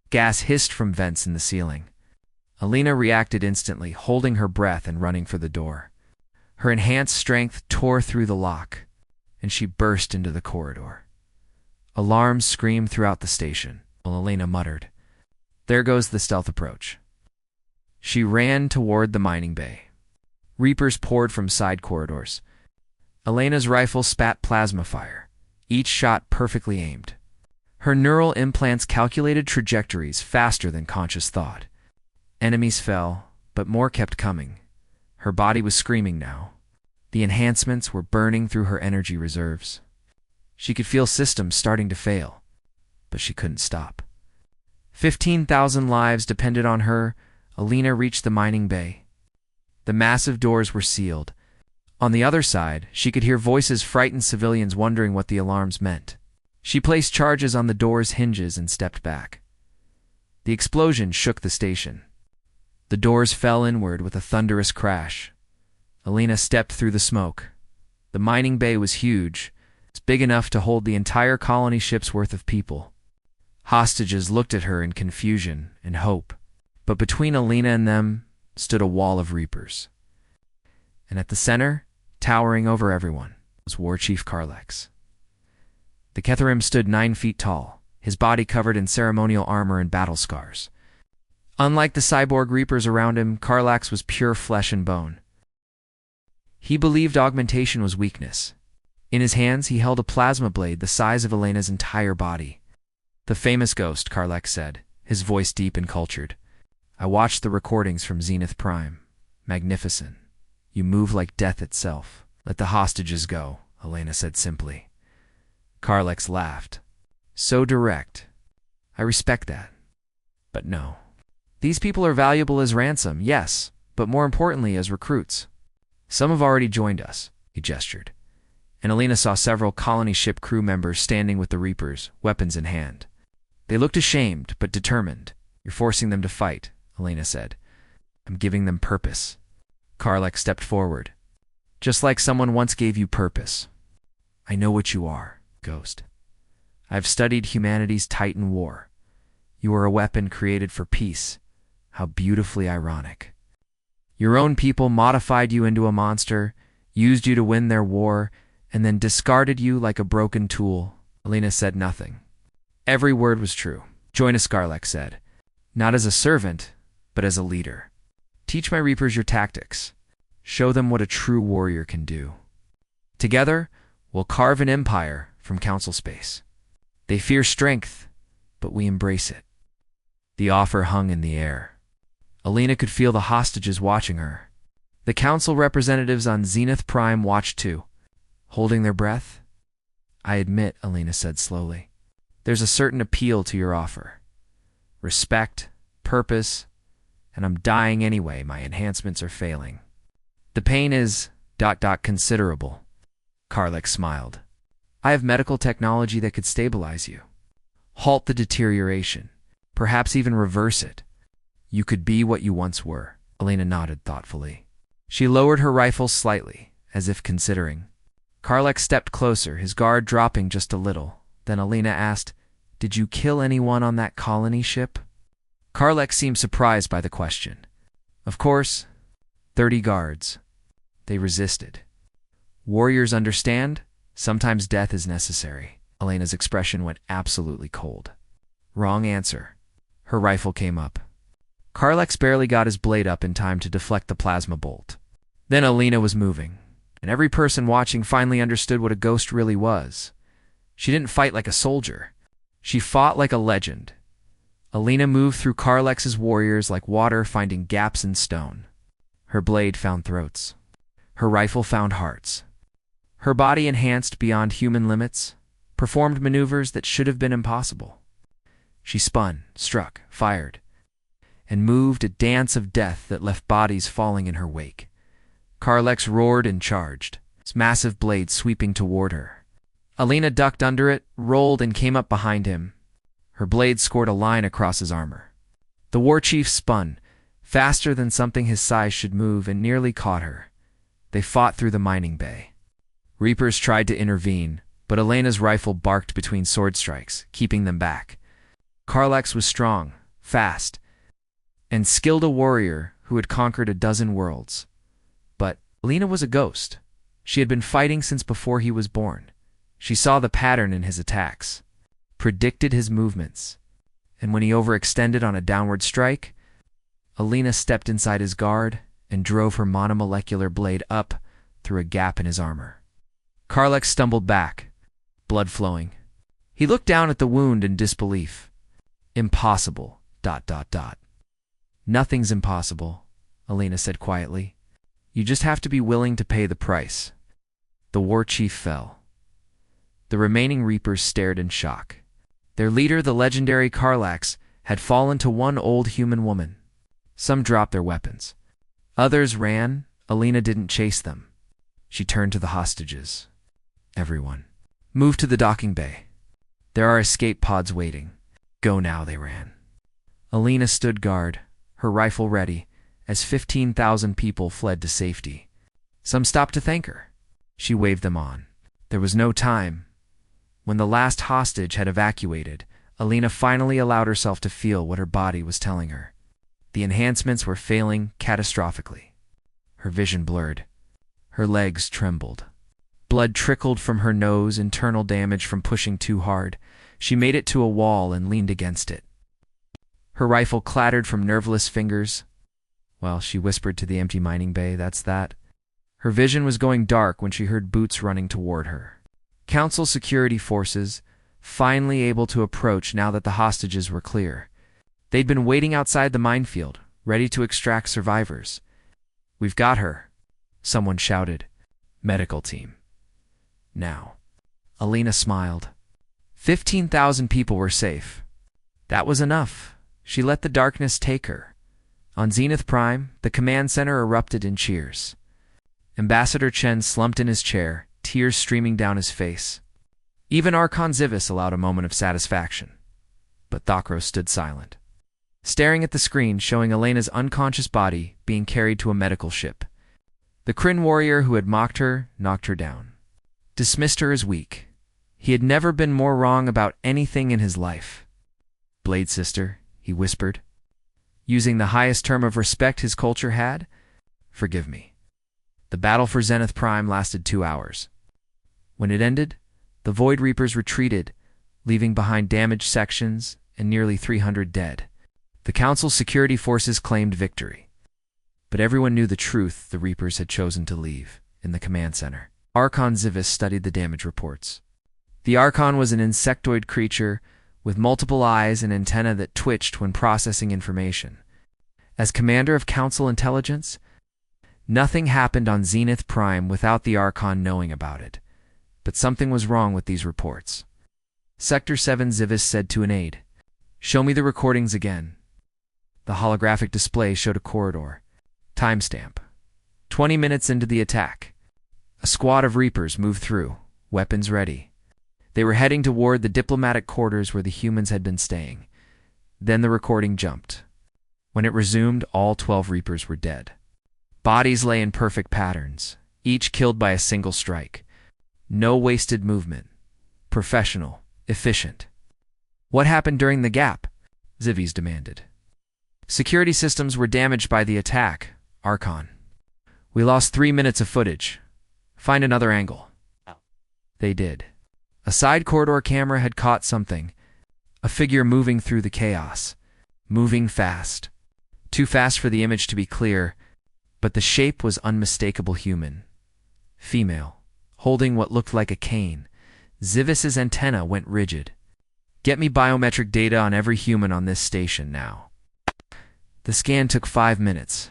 Gas hissed from vents in the ceiling. Elena reacted instantly, holding her breath and running for the door. Her enhanced strength tore through the lock, and she burst into the corridor. Alarms screamed throughout the station, while Elena muttered, "There goes the stealth approach." She ran toward the mining bay. Reapers poured from side corridors. Elena's rifle spat plasma fire, each shot perfectly aimed. Her neural implants calculated trajectories faster than conscious thought. Enemies fell, but more kept coming. Her body was screaming now. The enhancements were burning through her energy reserves. She could feel systems starting to fail, but she couldn't stop. 15,000 lives depended on her. Elena reached the mining bay. The massive doors were sealed. On the other side, she could hear voices frightened civilians wondering what the alarms meant. She placed charges on the door's hinges and stepped back. The explosion shook the station. The doors fell inward with a thunderous crash. Elena stepped through the smoke. The mining bay was huge. It's big enough to hold the entire colony ship's worth of people. Hostages looked at her in confusion and hope, but between Elena and them stood a wall of Reapers. And at the center, towering over everyone, was War Chief Karlex. The Ketharim stood 9 feet tall, his body covered in ceremonial armor and battle scars. Unlike the cyborg Reapers around him, Karlex was pure flesh and bone. He believed augmentation was weakness. In his hands, he held a plasma blade the size of Elena's entire body. "The famous ghost," Karlex said, his voice deep and cultured. "I watched the recordings from Zenith Prime. Magnificent. You move like death itself." "Let the hostages go," Elena said simply. Karlex laughed. "So direct. I respect that. But no. These people are valuable as ransom, yes, but more importantly as recruits. Some have already joined us," he gestured. And Elena saw several colony ship crew members standing with the Reapers, weapons in hand. They looked ashamed, but determined. "You're forcing them to fight," Elena said. "I'm giving them purpose." Karlex stepped forward. "Just like someone once gave you purpose. I know what you are, Ghost. I've studied humanity's Titan War. You are a weapon created for peace. How beautifully ironic. Your own people modified you into a monster, used you to win their war, and then discarded you like a broken tool." Elena said nothing. Every word was true. "Join us," Karlex said. not as a servant, but as a leader. Teach my Reapers your tactics. Show them what a true warrior can do. Together, we'll carve an empire from council space. They fear strength, but we embrace it. The offer hung in the air. Alina could feel the hostages watching her. The council representatives on Zenith Prime watched too, holding their breath. I admit, Alina said slowly, there's a certain appeal to your offer. Respect, purpose, and I'm dying anyway. My enhancements are failing. The pain is ... considerable. Karlek smiled. I have medical technology that could stabilize you. Halt the deterioration. Perhaps even reverse it. You could be what you once were. Alina nodded thoughtfully. She lowered her rifle slightly, as if considering. Karlek stepped closer, his guard dropping just a little. Then Alina asked, Did you kill anyone on that colony ship? Karlek seemed surprised by the question. Of course. 30 guards. They resisted. Warriors understand. Sometimes death is necessary. Alina's expression went absolutely cold. Wrong answer. Her rifle came up. Karlek barely got his blade up in time to deflect the plasma bolt. Then Alina was moving, and every person watching finally understood what a ghost really was. She didn't fight like a soldier. She fought like a legend. Alina moved through Karlek's warriors like water finding gaps in stone. Her blade found throats. Her rifle found hearts. Her body, enhanced beyond human limits, performed maneuvers that should have been impossible. She spun, struck, fired, and moved a dance of death that left bodies falling in her wake. Karlek roared and charged, his massive blade sweeping toward her. Alina ducked under it, rolled, and came up behind him. Her blade scored a line across his armor. The war chief spun, faster than something his size should move, and nearly caught her. They fought through the mining bay. Reapers tried to intervene, but Alina's rifle barked between sword strikes, keeping them back. Karlek was strong, fast, and skilled, a warrior who had conquered a dozen worlds. But Alina was a ghost. She had been fighting since before he was born. She saw the pattern in his attacks, predicted his movements, and when he overextended on a downward strike, Alina stepped inside his guard and drove her monomolecular blade up through a gap in his armor. Karlek stumbled back, blood flowing. He looked down at the wound in disbelief. Impossible, ... Nothing's impossible, Alina said quietly. You just have to be willing to pay the price. The war chief fell. The remaining Reapers stared in shock. Their leader, the legendary Karlek, had fallen to one old human woman. Some dropped their weapons. Others ran. Alina didn't chase them. She turned to the hostages. Everyone, move to the docking bay. There are escape pods waiting. Go now, they ran. Alina stood guard, her rifle ready, as 15,000 people fled to safety. Some stopped to thank her. She waved them on. There was no time. When the last hostage had evacuated, Alina finally allowed herself to feel what her body was telling her. The enhancements were failing catastrophically. Her vision blurred. Her legs trembled. Blood trickled from her nose, internal damage from pushing too hard. She made it to a wall and leaned against it. Her rifle clattered from nerveless fingers. Well, she whispered to the empty mining bay, that's that. Her vision was going dark when she heard boots running toward her. Council security forces, finally able to approach now that the hostages were clear. They'd been waiting outside the minefield, ready to extract survivors. We've got her, someone shouted. Medical team. Now. Alina smiled. 15,000 people were safe. That was enough. She let the darkness take her. On Zenith Prime, the command center erupted in cheers. Ambassador Chen slumped in his chair, tears streaming down his face. Even Archon Zivis allowed a moment of satisfaction. But Thakros stood silent, staring at the screen showing Elena's unconscious body being carried to a medical ship. The Kryn warrior who had mocked her knocked her down, dismissed her as weak. He had never been more wrong about anything in his life. Blade sister, he whispered, using the highest term of respect his culture had. Forgive me. The battle for Zenith Prime lasted 2 hours. When it ended, the Void Reapers retreated, leaving behind damaged sections and nearly 300 dead. The Council's security forces claimed victory. But everyone knew the truth. The Reapers had chosen to leave. In the command center, Archon Zivis studied the damage reports. The Archon was an insectoid creature with multiple eyes and antennae that twitched when processing information. As commander of Council intelligence, nothing happened on Zenith Prime without the Archon knowing about it. But something was wrong with these reports. Sector 7 Zivis said to an aide, "Show me the recordings again." The holographic display showed a corridor. Timestamp: 20 minutes into the attack. A squad of Reapers moved through, weapons ready. They were heading toward the diplomatic quarters where the humans had been staying. Then the recording jumped. When it resumed, all 12 Reapers were dead. Bodies lay in perfect patterns, each killed by a single strike. No wasted movement. Professional, efficient. "What happened during the gap?" Zivis demanded. "Security systems were damaged by the attack, Archon. We lost 3 minutes of footage. Find another angle." They did. A side corridor camera had caught something. A figure moving through the chaos. Moving fast. Too fast for the image to be clear, but the shape was unmistakable human. Female, holding what looked like a cane. Zivis's antenna went rigid. "Get me biometric data on every human on this station now." The scan took 5 minutes.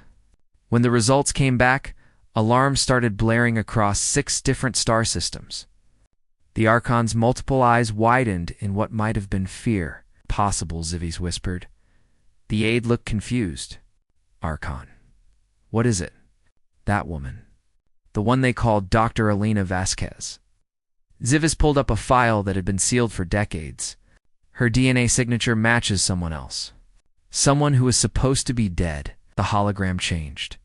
When the results came back, alarms started blaring across 6 different star systems. The Archon's multiple eyes widened in what might have been fear. "Possible," Zivis whispered. The aide looked confused. "Archon, what is it?" "That woman. The one they called Dr. Elena Vasquez." Zivis pulled up a file that had been sealed for decades. "Her DNA signature matches someone else. Someone who was supposed to be dead." The hologram changed.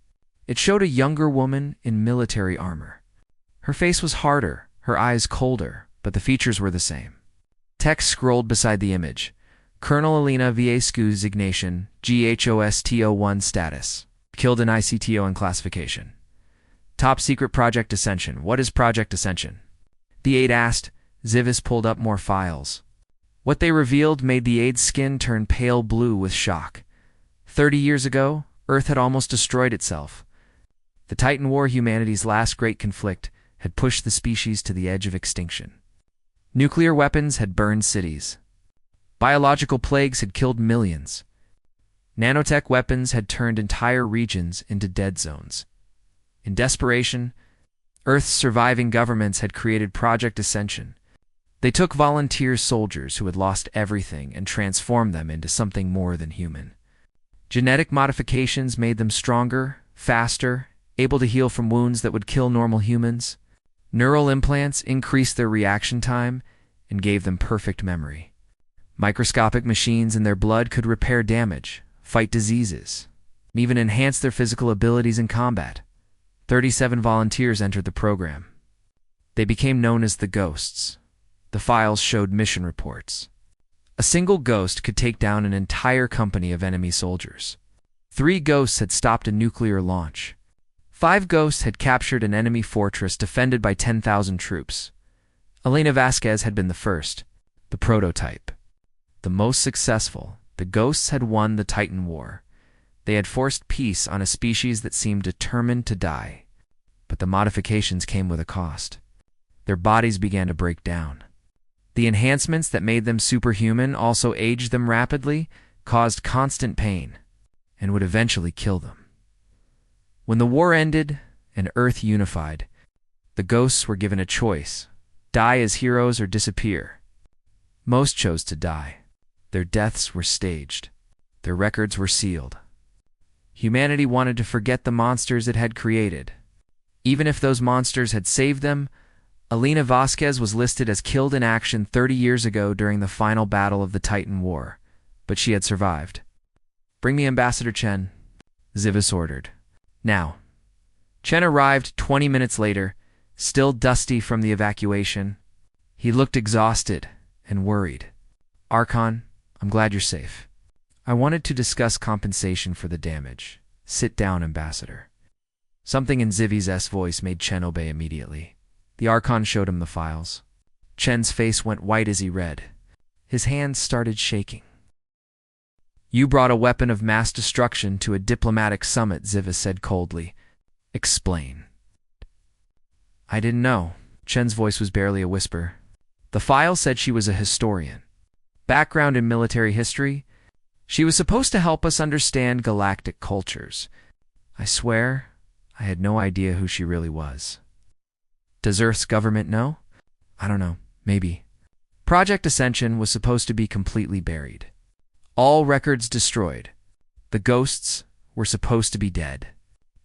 It showed a younger woman in military armor. Her face was harder, her eyes colder, but the features were the same. Text scrolled beside the image. "Colonel Elena Vasquez designation, GHOSTO1 status. Killed in ICTO and classification. Top secret Project Ascension. What is Project Ascension?" The aide asked. Zivis pulled up more files. What they revealed made the aide's skin turn pale blue with shock. 30 years ago, Earth had almost destroyed itself. The Titan War, humanity's last great conflict, had pushed the species to the edge of extinction. Nuclear weapons had burned cities. Biological plagues had killed millions. Nanotech weapons had turned entire regions into dead zones. In desperation, Earth's surviving governments had created Project Ascension. They took volunteer soldiers who had lost everything and transformed them into something more than human. Genetic modifications made them stronger, faster, able to heal from wounds that would kill normal humans. Neural implants increased their reaction time and gave them perfect memory. Microscopic machines in their blood could repair damage, fight diseases, and even enhance their physical abilities in combat. 37 volunteers entered the program. They became known as the Ghosts. The files showed mission reports. A single ghost could take down an entire company of enemy soldiers. 3 ghosts had stopped a nuclear launch. 5 ghosts had captured an enemy fortress defended by 10,000 troops. Elena Vasquez had been the first, the prototype. The most successful, the ghosts had won the Titan War. They had forced peace on a species that seemed determined to die. But the modifications came with a cost. Their bodies began to break down. The enhancements that made them superhuman also aged them rapidly, caused constant pain, and would eventually kill them. When the war ended and Earth unified, the ghosts were given a choice: die as heroes or disappear. Most chose to die. Their deaths were staged. Their records were sealed. Humanity wanted to forget the monsters it had created. Even if those monsters had saved them, Elena Vasquez was listed as killed in action 30 years ago during the final battle of the Titan War, but she had survived. "Bring me Ambassador Chen," Zivis ordered. Now. Chen arrived 20 minutes later, still dusty from the evacuation. He looked exhausted and worried. "Archon, I'm glad you're safe. I wanted to discuss compensation for the damage. Sit down, Ambassador." Something in Zivis's voice made Chen obey immediately. The Archon showed him the files. Chen's face went white as he read. His hands started shaking. You brought a weapon of mass destruction to a diplomatic summit, Ziva said coldly. Explain. I didn't know. Chen's voice was barely a whisper. The file said she was a historian. Background in military history. She was supposed to help us understand galactic cultures. I swear, I had no idea who she really was. Does Earth's government know? I don't know. Maybe. Project Ascension was supposed to be completely buried. All records destroyed. The ghosts were supposed to be dead.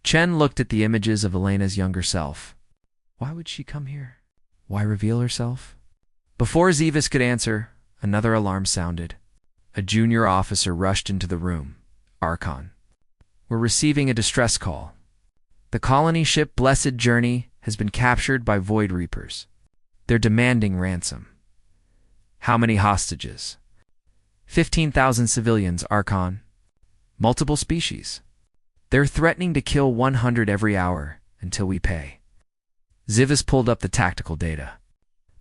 Chen looked at the images of Elena's younger self. Why would she come here? Why reveal herself? Before Zivis could answer, another alarm sounded. A junior officer rushed into the room. Archon. We're receiving a distress call. The colony ship Blessed Journey has been captured by Void Reapers. They're demanding ransom. How many hostages? 15,000 civilians, Archon. Multiple species. They're threatening to kill 100 every hour until we pay. Zivis pulled up the tactical data.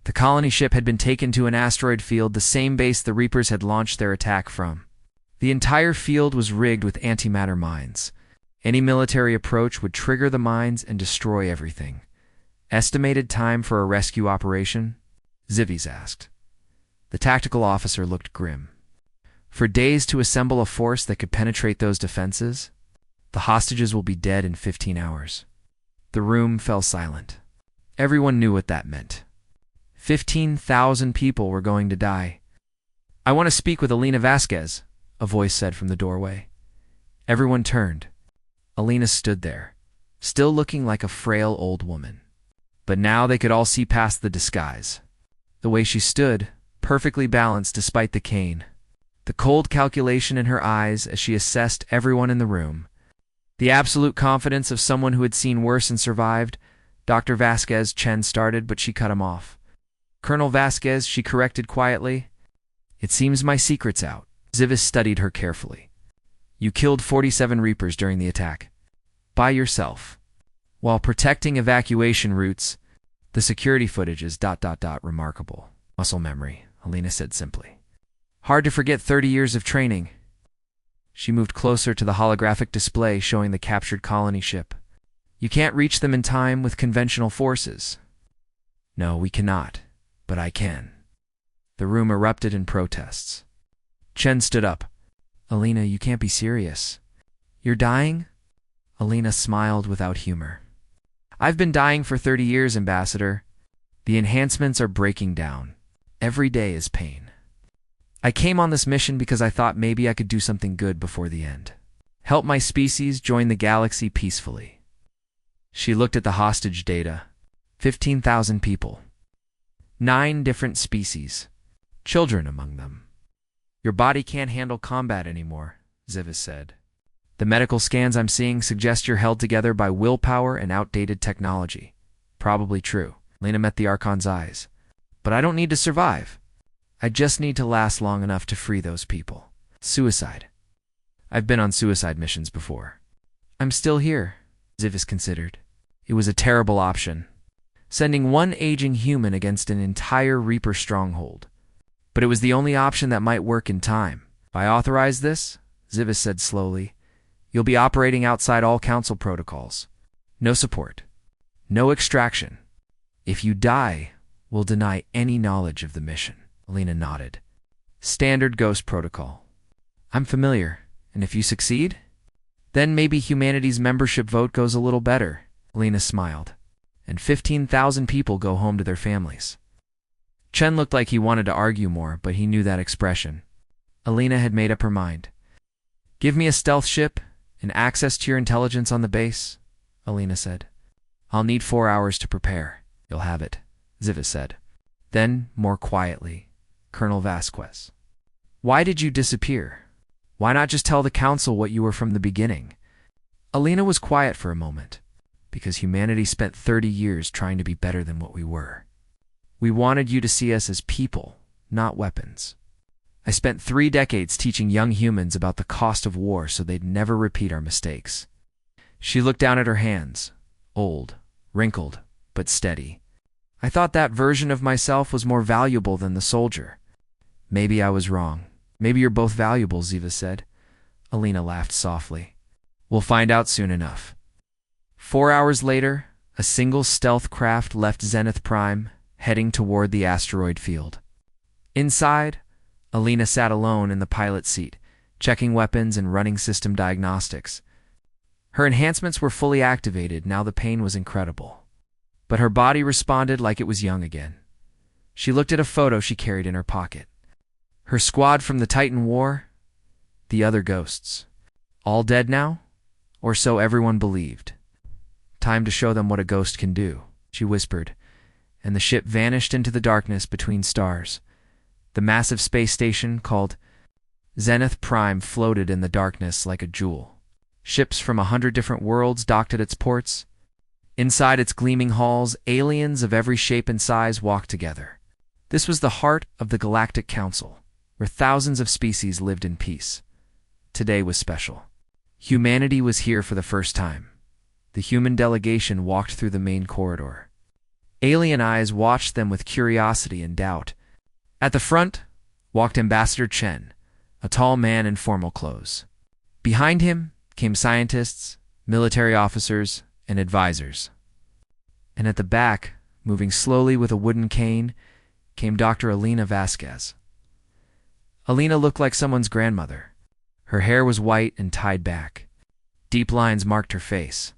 The colony ship had been taken to an asteroid field, the same base the Reapers had launched their attack from. The entire field was rigged with antimatter mines. Any military approach would trigger the mines and destroy everything. Estimated time for a rescue operation? Zivis asked. The tactical officer looked grim. For days to assemble a force that could penetrate those defenses? The hostages will be dead in 15 hours. The room fell silent. Everyone knew what that meant. 15,000 people were going to die. I want to speak with Elena Vasquez, a voice said from the doorway. Everyone turned. Elena stood there, still looking like a frail old woman. But now they could all see past the disguise. The way she stood, perfectly balanced despite the cane. The cold calculation in her eyes as she assessed everyone in the room. The absolute confidence of someone who had seen worse and survived. Dr. Vasquez, Chen started, but she cut him off. Colonel Vasquez, she corrected quietly. It seems my secret's out. Zivis studied her carefully. You killed 47 Reapers during the attack. By yourself. While protecting evacuation routes, the security footage is ... remarkable. Muscle memory, Elena said simply. Hard to forget 30 years of training. She moved closer to the holographic display showing the captured colony ship. You can't reach them in time with conventional forces. No, we cannot, but I can. The room erupted in protests. Chen stood up. Elena, you can't be serious. You're dying? Elena smiled without humor. I've been dying for 30 years, Ambassador. The enhancements are breaking down. Every day is pain. I came on this mission because I thought maybe I could do something good before the end. Help my species join the galaxy peacefully. She looked at the hostage data. 15,000 people. 9 different species. Children among them. Your body can't handle combat anymore, Zivis said. The medical scans I'm seeing suggest you're held together by willpower and outdated technology. Probably true. Lena met the Archon's eyes. But I don't need to survive. I just need to last long enough to free those people. Suicide. I've been on suicide missions before. I'm still here, Zivis considered. It was a terrible option. Sending one aging human against an entire Reaper stronghold. But it was the only option that might work in time. If I authorize this, Zivis said slowly, you'll be operating outside all council protocols. No support. No extraction. If you die, we'll deny any knowledge of the mission. Elena nodded. Standard Ghost Protocol. I'm familiar, and if you succeed? Then maybe humanity's membership vote goes a little better. Elena smiled. And 15,000 people go home to their families. Chen looked like he wanted to argue more, but he knew that expression. Elena had made up her mind. Give me a stealth ship and access to your intelligence on the base, Elena said. I'll need 4 hours to prepare. You'll have it, Zivis said. Then, more quietly, Colonel Vasquez. Why did you disappear? Why not just tell the council what you were from the beginning? Elena was quiet for a moment, because humanity spent 30 years trying to be better than what we were. We wanted you to see us as people, not weapons. I spent 3 decades teaching young humans about the cost of war so they'd never repeat our mistakes. She looked down at her hands, old, wrinkled, but steady. I thought that version of myself was more valuable than the soldier. Maybe I was wrong. Maybe you're both valuable, Ziva said. Alina laughed softly. We'll find out soon enough. 4 hours later, a single stealth craft left Zenith Prime, heading toward the asteroid field. Inside, Alina sat alone in the pilot seat, checking weapons and running system diagnostics. Her enhancements were fully activated, now the pain was incredible. But her body responded like it was young again. She looked at a photo she carried in her pocket. Her squad from the Titan War, the other ghosts. All dead now? Or so everyone believed. Time to show them what a ghost can do, she whispered, and the ship vanished into the darkness between stars. The massive space station, called Zenith Prime, floated in the darkness like a jewel. Ships from 100 different worlds docked at its ports. Inside its gleaming halls, aliens of every shape and size walked together. This was the heart of the Galactic Council, where thousands of species lived in peace. Today was special. Humanity was here for the first time. The human delegation walked through the main corridor. Alien eyes watched them with curiosity and doubt. At the front walked Ambassador Chen, a tall man in formal clothes. Behind him came scientists, military officers, and advisors. And at the back, moving slowly with a wooden cane, came Dr. Alina Vasquez. Alina looked like someone's grandmother. Her hair was white and tied back. Deep lines marked her face.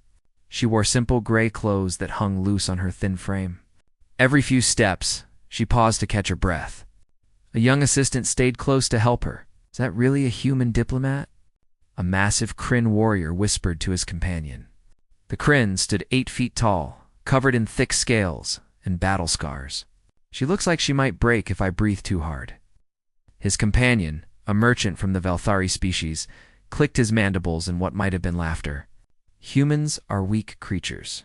She wore simple gray clothes that hung loose on her thin frame. Every few steps, she paused to catch her breath. A young assistant stayed close to help her. Is that really a human diplomat? A massive Kryn warrior whispered to his companion. The Kryn stood 8 feet tall, covered in thick scales and battle scars. She looks like she might break if I breathe too hard. His companion, a merchant from the Velthari species, clicked his mandibles in what might have been laughter. Humans are weak creatures.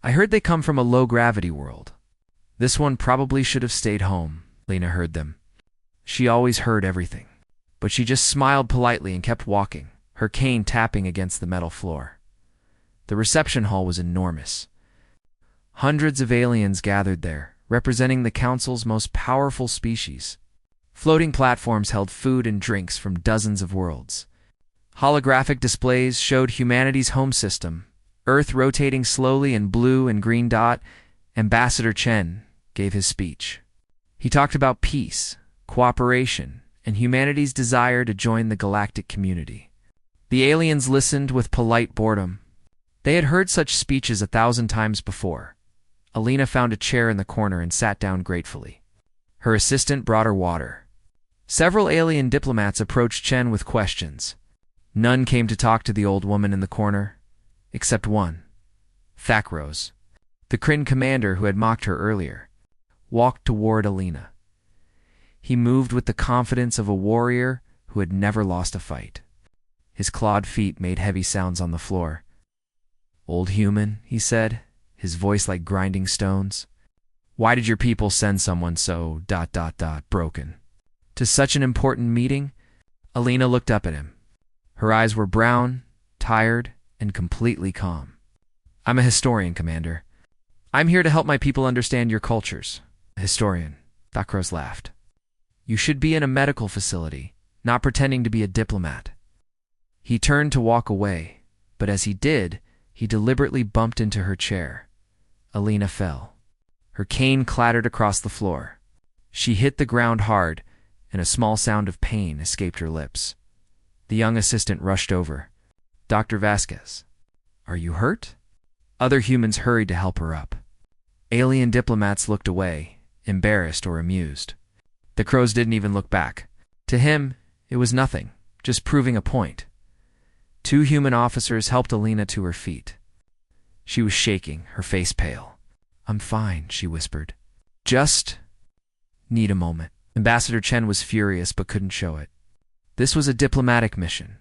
I heard they come from a low-gravity world. This one probably should have stayed home, Lena heard them. She always heard everything. But she just smiled politely and kept walking, her cane tapping against the metal floor. The reception hall was enormous. Hundreds of aliens gathered there, representing the Council's most powerful species. Floating platforms held food and drinks from dozens of worlds. Holographic displays showed humanity's home system, Earth rotating slowly in blue and green dot. Ambassador Chen gave his speech. He talked about peace, cooperation, and humanity's desire to join the galactic community. The aliens listened with polite boredom. They had heard such speeches 1,000 times before. Alina found a chair in the corner and sat down gratefully. Her assistant brought her water. Several alien diplomats approached Chen with questions. None came to talk to the old woman in the corner, except one. Thakros, the Kryn commander who had mocked her earlier, walked toward Alina. He moved with the confidence of a warrior who had never lost a fight. His clawed feet made heavy sounds on the floor. "Old human," he said, his voice like grinding stones. "Why did your people send someone so broken to such an important meeting?" Alina looked up at him. Her eyes were brown, tired, and completely calm. "I'm a historian, Commander. I'm here to help my people understand your cultures." "A historian," Thakros laughed. "You should be in a medical facility, not pretending to be a diplomat." He turned to walk away, but as he did, he deliberately bumped into her chair. Alina fell. Her cane clattered across the floor. She hit the ground hard, and a small sound of pain escaped her lips. The young assistant rushed over. "Dr. Vasquez, are you hurt?" Other humans hurried to help her up. Alien diplomats looked away, embarrassed or amused. The crows didn't even look back. To him, it was nothing, just proving a point. 2 human officers helped Alina to her feet. She was shaking, her face pale. "I'm fine," she whispered. "Just need a moment." Ambassador Chen was furious but couldn't show it. This was a diplomatic mission.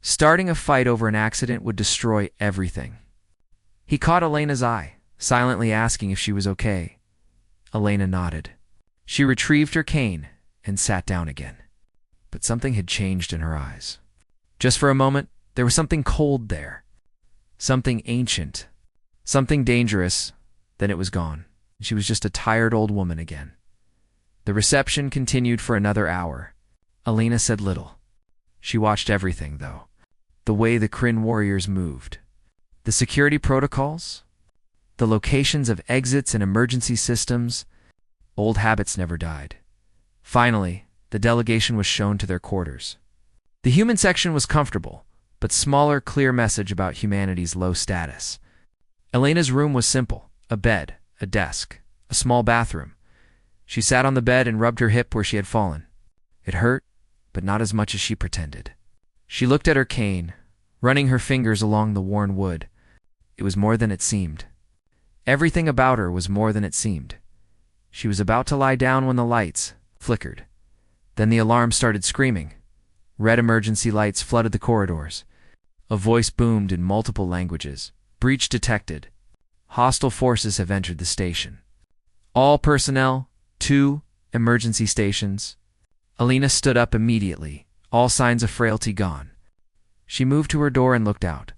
Starting a fight over an accident would destroy everything. He caught Elena's eye, silently asking if she was okay. Elena nodded. She retrieved her cane and sat down again. But something had changed in her eyes. Just for a moment, there was something cold there. Something ancient. Something dangerous. Then it was gone. She was just a tired old woman again. The reception continued for another hour. Alina said little. She watched everything, though. The way the Kryn warriors moved. The security protocols. The locations of exits and emergency systems. Old habits never died. Finally, the delegation was shown to their quarters. The human section was comfortable, but smaller, clear message about humanity's low status. Elena's room was simple: a bed, a desk, a small bathroom. She sat on the bed and rubbed her hip where she had fallen. It hurt, but not as much as she pretended. She looked at her cane, running her fingers along the worn wood. It was more than it seemed. Everything about her was more than it seemed. She was about to lie down when the lights flickered. Then the alarm started screaming. Red emergency lights flooded the corridors. A voice boomed in multiple languages. Breach detected. Hostile forces have entered the station. All personnel, to emergency stations. Elena stood up immediately, all signs of frailty gone. She moved to her door and looked out.